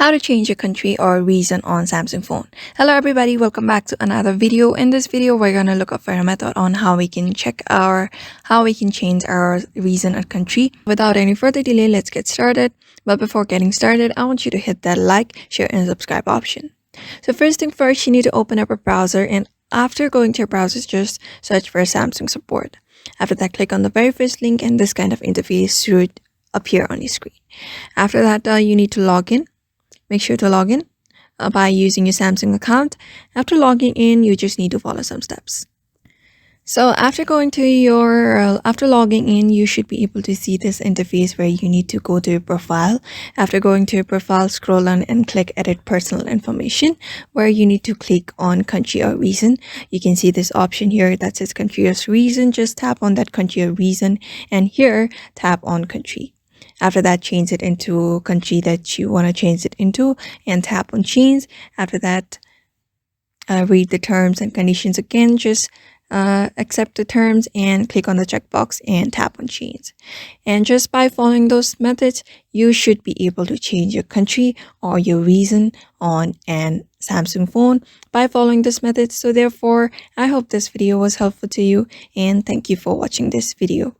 How to change your country or region on Samsung phone. Hello everybody, welcome back to another video. In this video, we're gonna look up for a method on how we can change our region or country. Without any further delay, let's get started. But before getting started, I want you to hit that like, share, and subscribe option. So first thing first, you need to open up a browser, and after going to your browser, just search for Samsung support. After that, click on the very first link, and this kind of interface should appear on your screen. After that, you need to log in. Make sure to log in by using your Samsung account. After logging in, you just need to follow some steps. So after logging in, you should be able to see this interface where you need to go to your profile. After going to your profile, scroll on and click edit personal information, where you need to click on country or region. You can see this option here that says country or region. Just tap on that country or region, and here tap on country. After that, change it into country that you want to change it into and tap on change. After that, read the terms and conditions again. Just accept the terms and click on the checkbox and tap on change. And just by following those methods, you should be able to change your country or your region on an Samsung phone by following this method. So therefore, I hope this video was helpful to you, and thank you for watching this video.